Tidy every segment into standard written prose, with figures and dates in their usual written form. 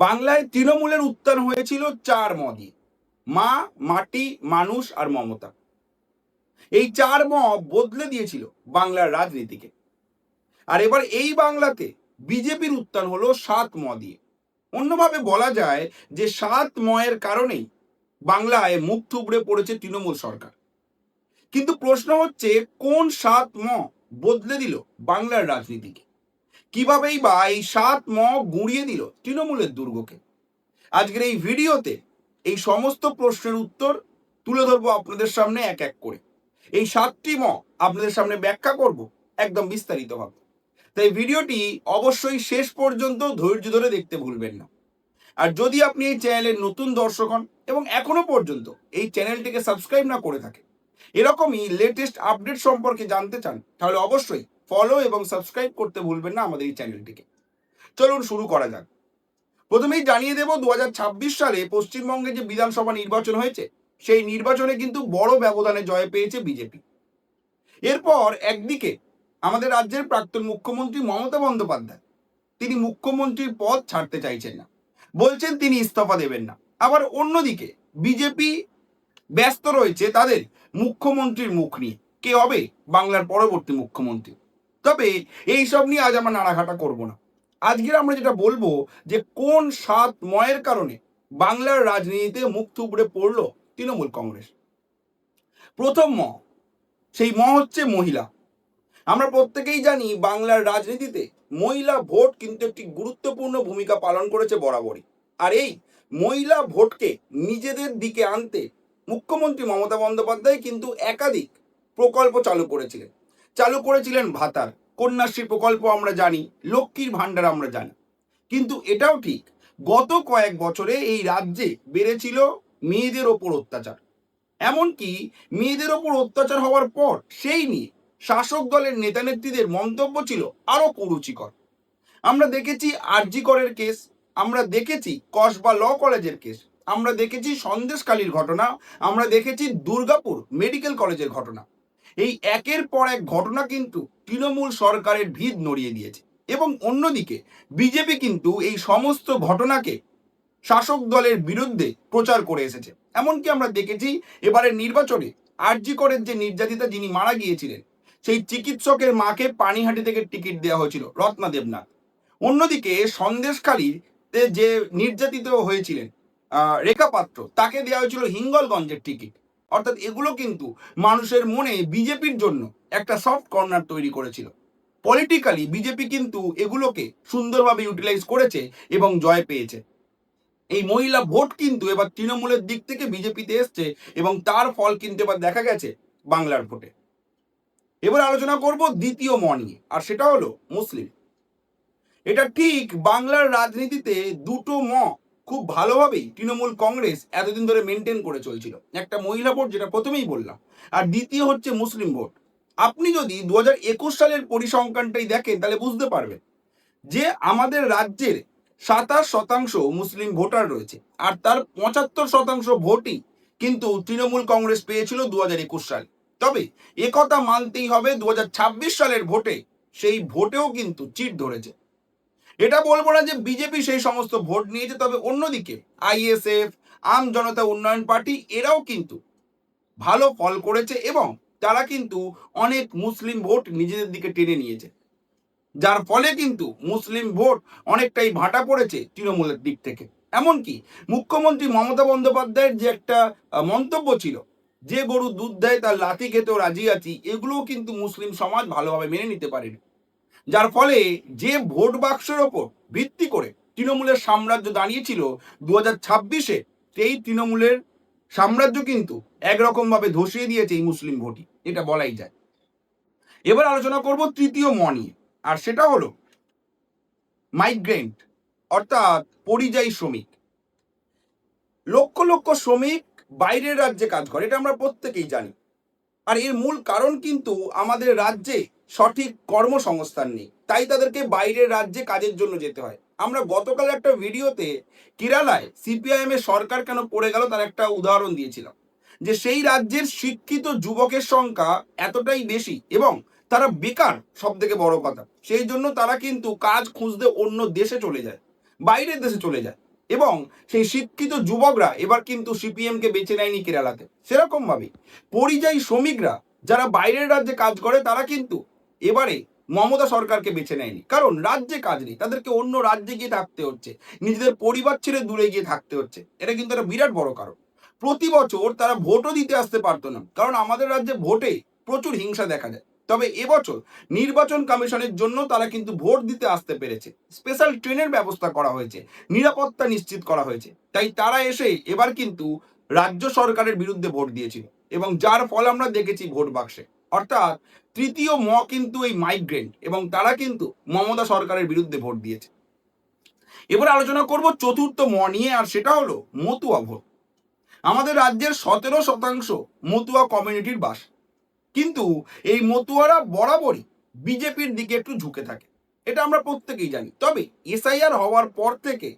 বাংলায় তৃণমূলের উত্থান হয়েছিল 4 ম দিয়ে: মা, মাটি, মানুষ আর মমতা। এই 4 ম বদলে দিয়েছিল বাংলার রাজনীতিকে। আর এবার এই বাংলাতে বিজেপির উত্থান হলো 7 ম দিয়ে। অন্যভাবে বলা যায় যে 7 ময়ের কারণেই বাংলায় মুখ থুবড়ে পড়েছে তৃণমূল সরকার। কিন্তু প্রশ্ন হচ্ছে, কোন 7 ম বদলে দিল বাংলার রাজনীতিকে? কিভাবেই বা এই 7 ম গুঁড়িয়ে দিল তৃণমূলের দুর্গকে? আজকের এই ভিডিওতে এই সমস্ত প্রশ্নের উত্তর তুলে ধরবো আপনাদের সামনে এক এক করে। এই 7টি ম আপনাদের সামনে ব্যাখ্যা করব একদম বিস্তারিতভাবে। তাই ভিডিওটি অবশ্যই শেষ পর্যন্ত ধৈর্য ধরে দেখতে ভুলবেন না। আর যদি আপনি এই চ্যানেলের নতুন দর্শক হন এবং এখনো পর্যন্ত এই চ্যানেলটিকে সাবস্ক্রাইব না করে থাকেন, এরকমই লেটেস্ট আপডেট সম্পর্কে জানতে চান, তাহলে অবশ্যই ফলো এবং সাবস্ক্রাইব করতে ভুলবেন না আমাদের এই চ্যানেলটিকে। চলুন শুরু করা যাক। প্রথমেই জানিয়ে দেব, 2026 সালে পশ্চিমবঙ্গে যে বিধানসভা নির্বাচন হয়েছে, সেই নির্বাচনে কিন্তু বড় ব্যবধানে জয় পেয়েছে বিজেপি। এরপর একদিকে আমাদের রাজ্যের প্রাক্তন মুখ্যমন্ত্রী মমতা বন্দ্যোপাধ্যায়, তিনি মুখ্যমন্ত্রীর পদ ছাড়তে চাইছেন না, বলছেন তিনি ইস্তফা দেবেন না। আবার অন্যদিকে বিজেপি ব্যস্ত রয়েছে তাদের মুখ্যমন্ত্রীর মুখ নিয়ে, কে হবে বাংলার পরবর্তী মুখ্যমন্ত্রী। তবে এইসব নিয়ে আজ আমরা নাড়াঘাটা করব না। আজকের আমরা যেটা বলবো যে কোন 7 ময়ের কারণে বাংলার রাজনীতিতে মুখ থুবড়ে পড়ল তৃণমূল কংগ্রেস। প্রথম ম, সেই ম হচ্ছে মহিলা। আমরা প্রত্যেকেই জানি বাংলার রাজনীতিতে মহিলা ভোট কিন্তু একটি গুরুত্বপূর্ণ ভূমিকা পালন করেছে বরাবরই। আর এই মহিলা ভোটকে নিজেদের দিকে আনতে মুখ্যমন্ত্রী মমতা বন্দ্যোপাধ্যায় কিন্তু একাধিক প্রকল্প চালু করেছিলেন ভাতার, কন্যাশ্রী প্রকল্প আমরা জানি, লক্ষ্মীর ভাণ্ডার আমরা জানি। কিন্তু এটাও ঠিক, গত কয়েক বছরে এই রাজ্যে বেড়েছিল মেয়েদের ওপর অত্যাচার। এমনকি মেয়েদের ওপর অত্যাচার হওয়ার পর সেই নিয়ে শাসক দলের নেতা নেত্রীদের মন্তব্য ছিল আরো কুরুচিকর। আমরা দেখেছি আরজি করের কেস, আমরা দেখেছি কসবা ল কলেজের কেস, আমরা দেখেছি সন্দেশখালীর ঘটনা, আমরা দেখেছি দুর্গাপুর মেডিকেল কলেজের ঘটনা। এই একের পর এক ঘটনা কিন্তু তৃণমূল সরকারের ভিত নড়িয়ে দিয়েছে। এবং অন্যদিকে বিজেপি কিন্তু এই সমস্ত ঘটনাকে শাসক দলের বিরুদ্ধে প্রচার করে এসেছে। এমনকি আমরা দেখেছি এবারের নির্বাচনে আরজি করের যে নির্যাতিতা যিনি মারা গিয়েছিলেন, সেই চিকিৎসকের মাকে পানিহাটি থেকে টিকিট দেওয়া হয়েছিল, রত্না দেবনাথ। অন্যদিকে সন্দেশখালীতে যে নির্যাতিত হয়েছিলেন রেখা পাত্র, তাকে দেওয়া হয়েছিল হিঙ্গলগঞ্জের টিকিট। অর্থাৎ এগুলো কিন্তু মানুষের মনে বিজেপির জন্য একটা সফট কর্নার তৈরি করেছিল। পলিটিক্যালি বিজেপি কিন্তু এগুলোকে সুন্দরভাবে ইউটিলাইজ করেছে এবং জয় পেয়েছে। এই মহিলা ভোট কিন্তু এবার তৃণমূলের দিক থেকে বিজেপিতে এসছে এবং তার ফল কিন্তু এবার দেখা গেছে বাংলার ভোটে। এবার আলোচনা করব দ্বিতীয় ম নিয়ে, আর সেটা হলো মুসলিম। এটা ঠিক, বাংলার রাজনীতিতে দুটো ম খুব ভালোভাবেই তৃণমূল কংগ্রেস এতদিন ধরে মেনটেন করে চলছিল। একটা মহিলা ভোট, যেটা প্রথমেই বললাম, আর দ্বিতীয় হচ্ছে মুসলিম ভোট। আপনি যদি 2021 সালের পরিসংখ্যানটাই দেখেন, তাহলে বুঝতে পারবেন যে আমাদের রাজ্যের 27% মুসলিম ভোটার রয়েছে, আর তার 75% ভোটই কিন্তু তৃণমূল কংগ্রেস পেয়েছিল 2021 সালে। তবে একথা মানতেই হবে, 2026 সালের ভোটে সেই ভোটেও কিন্তু চিট ধরেছে। এটা বলবো না যে বিজেপি সেই সমস্ত ভোট নিয়েছে, তবে অন্যদিকে আইএসএফ, আম জনতা উন্নয়ন পার্টি, এরাও কিন্তু ভালো ফল করেছে এবং তারা কিন্তু অনেক মুসলিম ভোট নিজেদের দিকে টেনে নিয়েছে, যার ফলে কিন্তু মুসলিম ভোট অনেকটাই ভাটা পড়েছে তৃণমূলের দিক থেকে। এমনকি মুখ্যমন্ত্রী মমতা বন্দ্যোপাধ্যায়ের যে একটা মন্তব্য ছিল, যে গরু দুধ দেয় তার লাথি খেতেও রাজি আছি, এগুলোও কিন্তু মুসলিম সমাজ ভালোভাবে মেনে নিতে পারেনি। যার ফলে যে ভোট বাক্সের ওপর ভিত্তি করে তৃণমূলের সাম্রাজ্য দাঁড়িয়েছিল 2026-এ, সেই তৃণমূলের সাম্রাজ্য কিন্তু একরকম ভাবে ধসিয়ে দিয়েছে এই মুসলিম ভোটই, এটা বলাই যায়। এবার আলোচনা করব তৃতীয় ম নিয়ে, আর সেটা হলো মাইগ্রেন্ট, অর্থাৎ পরিযায়ী শ্রমিক। লক্ষ লক্ষ শ্রমিক বাইরের রাজ্যে কাজ করে, এটা আমরা প্রত্যেকেই জানি। আর এর মূল কারণ কিন্তু আমাদের রাজ্যে সঠিক কর্মসংস্থান নেই, তাই তাদেরকে বাইরের রাজ্যে কাজের জন্য যেতে হয়। আমরা গতকাল একটা ভিডিওতে কেরালায় সিপিআইএম এর সরকার কেন পড়ে গেল তার একটা উদাহরণ দিয়েছিলাম, যে সেই রাজ্যের শিক্ষিত যুবকের সংখ্যা এতটাই বেশি এবং তারা বেকার, সব থেকে বড় কথা, সেই জন্য তারা কিন্তু কাজ খুঁজতে অন্য দেশে চলে যায়, বাইরের দেশে চলে যায়। এবং সেই শিক্ষিত যুবকরা এবার কিন্তু সিপিএমকে বেছে নেয়নি কেরালাতে। সেরকম ভাবে পরিযায়ী শ্রমিকরা যারা বাইরের রাজ্যে কাজ করে তারা কিন্তু এবারে মমতা সরকারকে বেছে নেয়নি, কারণ রাজ্যে কাজ নেই, তাদেরকে অন্য রাজ্যে গিয়ে থাকতে হচ্ছে, নিজেদের পরিবার ছেড়ে দূরে গিয়ে থাকতে হচ্ছে। এটা কিন্তু একটা বিরাট বড় কারণ। প্রতি বছর তারা ভোটও দিতে আসতে পারতো না, কারণ আমাদের রাজ্যে ভোটে প্রচুর হিংসা দেখা যায়। তবে এবছর নির্বাচন কমিশনের জন্য তারা কিন্তু ভোট দিতে আসতে পেরেছে, স্পেশাল ট্রেনের ব্যবস্থা করা হয়েছে, নিরাপত্তা নিশ্চিত করা হয়েছে। তাই তারা এসে এবার কিন্তু রাজ্য সরকারের বিরুদ্ধে ভোট দিয়েছিল, এবং যার ফল আমরা দেখেছি ভোট বাক্সে। অর্থাৎ তৃতীয় কিন্তু এই মাইগ্রেন্ট, এবং তারা কিন্তু মমতা সরকারের বিরুদ্ধে ভোট দিয়েছে। এবার আলোচনা করব চতুর্থ নিয়ে, আর সেটা হলো মতুয়া ভোট। আমাদের রাজ্যের 17% মতুয়া কমিউনিটির বাস, কিন্তু এই মতুয়ারা বরাবরই বিজেপির দিকে একটু ঝুঁকে থাকে, এটা আমরা প্রত্যেকেই জানি। তবে এসআইআর হওয়ার পর থেকে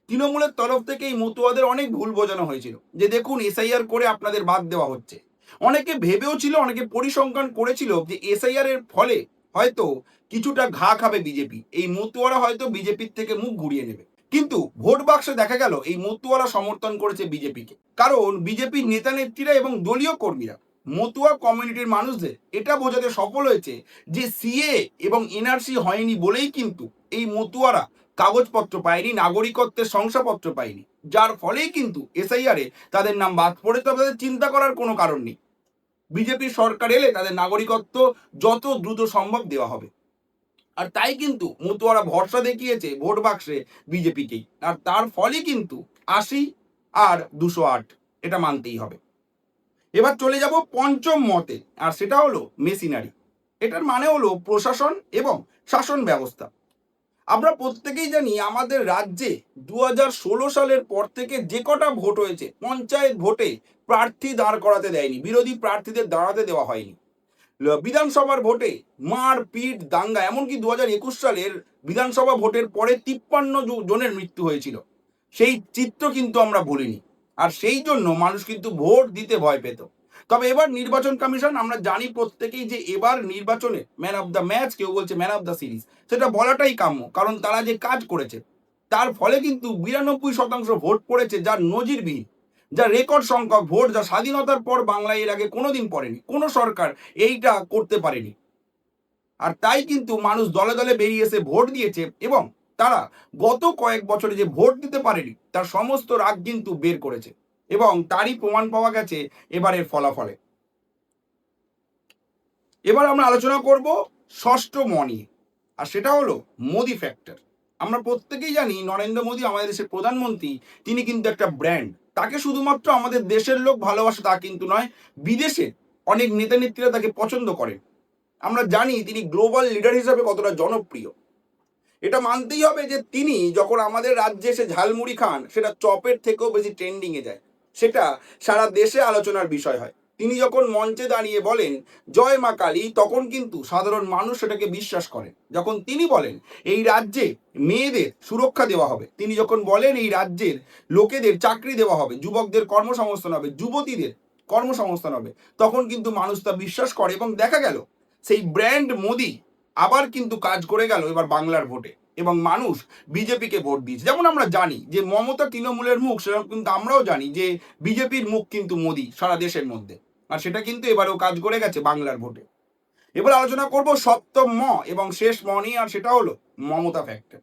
তৃণমূলের তরফ থেকে এই মতুয়াদের অনেক ভুল বোঝানো হয়েছিল, যে দেখুন এসআইআর করে আপনাদের বাদ দেওয়া হচ্ছে। অনেকে ভেবেও ছিল, অনেকে পরিসংখ্যান করেছিল যে এসআইআর এর ফলে হয়তো কিছুটা ঘা খাবে বিজেপি, এই মতুয়ারা হয়তো বিজেপির থেকে মুখ ঘুরিয়ে নেবে। কিন্তু ভোট বাক্সে দেখা গেল এই মতুয়ারা সমর্থন করেছে বিজেপিকে, কারণ বিজেপির নেতা নেত্রীরা এবং দলীয় কর্মীরা মতুয়া কমিউনিটির মানুষদের এটা বোঝাতে সফল হয়েছে যে সিএ এবং এনআরসি হয়নি বলেই কিন্তু এই মতুয়ারা কাগজপত্র পায়নি, নাগরিকত্বের শংসাপত্র পায়নি, যার ফলেই কিন্তু এসআইআরে তাদের নাম বাদ পড়ে। তবে তাদের চিন্তা করার কোনো কারণ নেই, বিজেপি সরকার এলে তাদের নাগরিকত্ব যত দ্রুত সম্ভব দেওয়া হবে। আর তাই কিন্তু মতুয়ারা ভরসা দেখিয়েছে ভোট বাক্সে বিজেপিকেই, আর তার ফলে কিন্তু 80 আর 208 এটা মানতেই হবে। এবার চলে যাব পঞ্চম মতে, আর সেটা হলো মেশিনারি। এটার মানে হলো প্রশাসন এবং শাসন ব্যবস্থা। আমরা প্রত্যেকেই জানি আমাদের রাজ্যে 2016 সালের পর থেকে যে কটা ভোট হয়েছে, পঞ্চায়েত ভোটে প্রার্থী দাঁড় করাতে দেয়নি, বিরোধী প্রার্থীদের দাঁড়াতে দেওয়া হয়নি। বিধানসভার ভোটে মারপিট, দাঙ্গা, এমনকি 2021 সালের বিধানসভা ভোটের পরে 53 জনের মৃত্যু হয়েছিল। সেই চিত্র কিন্তু আমরা ভুলিনি, আর সেই জন্য মানুষ কিন্তু ভোট দিতে ভয় পেত। তবে এবার নির্বাচন কমিশন, আমরা জানি প্রত্যেকেই যে এবার নির্বাচনে ম্যান অফ দ্য ম্যাচ, কেউ বলছে ম্যান অফ দ্য সিরিজ, সেটা বলাটাই কাম্য, কারণ তারা যে কাজ করেছে তার ফলে কিন্তু 92% ভোট পড়েছে, যার নজিরবিহীন, যা রেকর্ড সংখ্যক ভোট, যা স্বাধীনতার পর বাংলায় এর আগে কোনোদিন পড়েনি, কোনো সরকার এইটা করতে পারেনি। আর তাই কিন্তু মানুষ দলে দলে বেরিয়ে এসে ভোট দিয়েছে, এবং তারা গত কয়েক বছরে যে ভোট দিতে পারেনি তার সমস্ত রাগ কিন্তু বের করেছে, এবং তারই প্রমাণ পাওয়া গেছে এবারের ফলাফলে। এবার আমরা আলোচনা করব ষষ্ঠ নিয়ে, আর সেটা হলো মোদি ফ্যাক্টর। আমরা প্রত্যেকেই জানি নরেন্দ্র মোদী আমাদের দেশের প্রধানমন্ত্রী, তিনি কিন্তু একটা ব্র্যান্ড। তাকে শুধুমাত্র আমাদের দেশের লোক ভালোবাসে তা কিন্তু নয়, বিদেশে অনেক নেতা নেত্রীরা তাকে পছন্দ করেন। আমরা জানি তিনি গ্লোবাল লিডার হিসাবে কতটা জনপ্রিয়। এটা মানতেই হবে যে তিনি যখন আমাদের রাজ্যে এসে ঝালমুড়ি খান, সেটা চপের থেকেও বেশি ট্রেন্ডিংয়ে যায়, সেটা সারা দেশে আলোচনার বিষয় হয়। তিনি যখন মঞ্চে দাঁড়িয়ে বলেন জয় মা কালী, তখন কিন্তু সাধারণ মানুষ সেটাকে বিশ্বাস করেন। যখন তিনি বলেন এই রাজ্যে মেয়েদের সুরক্ষা দেওয়া হবে, তিনি যখন বলেন এই রাজ্যের লোকেদের চাকরি দেওয়া হবে, যুবকদের কর্মসংস্থান হবে, যুবতীদের কর্মসংস্থান হবে, তখন কিন্তু মানুষ তা বিশ্বাস করে। এবং দেখা গেল সেই ব্র্যান্ড মোদি আবার কিন্তু কাজ করে গেল এবার বাংলার ভোটে, এবং মানুষ বিজেপিকে ভোট দিয়েছে। যেমন আমরা জানি যে মমতা তৃণমূলের মুখ, সেরকম কিন্তু আমরাও জানি যে বিজেপির মুখ কিন্তু মোদি সারা দেশের মধ্যে, আর সেটা কিন্তু এবারেও কাজ করে গেছে বাংলার ভোটে। এবার আলোচনা করব সপ্তম এবং শেষ নিয়ে, আর সেটা হলো মমতা ফ্যাক্টর।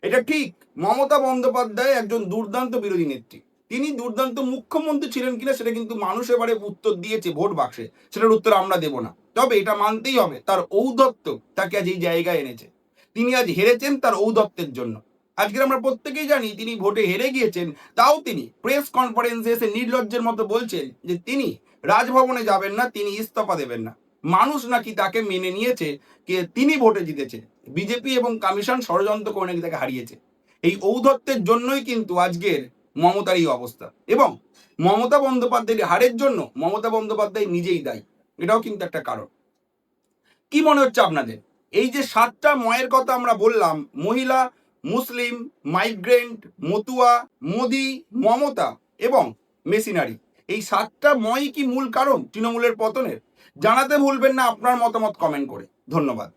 এটা ঠিক, মমতা বন্দ্যোপাধ্যায় একজন দুর্দান্ত বিরোধী নেত্রী। তিনি দুর্দান্ত মুখ্যমন্ত্রী ছিলেন কিনা সেটা কিন্তু মানুষ এবারে উত্তর দিয়েছে ভোট বাক্সে, সেটার উত্তর আমরা দেব না। তবে এটা মানতেই হবে তার ঔদ্ধত্য তাকে আজ এই জায়গায় এনেছে। তিনি আজ হেরেছেন তার ঔদ্ধত্যের জন্য। আজকে আমরা প্রত্যেকেই জানি তিনি ভোটে হেরে গিয়েছেন, তাও তিনি প্রেস কনফারেন্সে এসে নির্লজ্জের মতো বলছেন যে তিনি রাজভবনে যাবেন না, তিনি ইস্তফা দেবেন না। মানুষ নাকি তাকে মেনে নিয়েছে, কে তিনি ভোটে জিতেছে, বিজেপি এবং কমিশন ষড়যন্ত্র করে নাকি তাকে হারিয়েছে। এই ঔদ্ধত্যের জন্যই কিন্তু আজকের মমতার এই অবস্থা, এবং মমতা বন্দ্যোপাধ্যায়ের হারের জন্য মমতা বন্দ্যোপাধ্যায় নিজেই দায়ী, এটাও কিন্তু একটা কারণ। কি মনে হচ্ছে আপনাদের? এই যে 7টা ময়ের কথা আমরা বললাম, মহিলা, মুসলিম, মাইগ্রেন্ট, মতুয়া, মোদি, মমতা এবং মেশিনারি, এই 7টা ময়ই কি মূল কারণ তৃণমূলের পতনের? জানাতে ভুলবেন না আপনার মতামত কমেন্ট করে। ধন্যবাদ।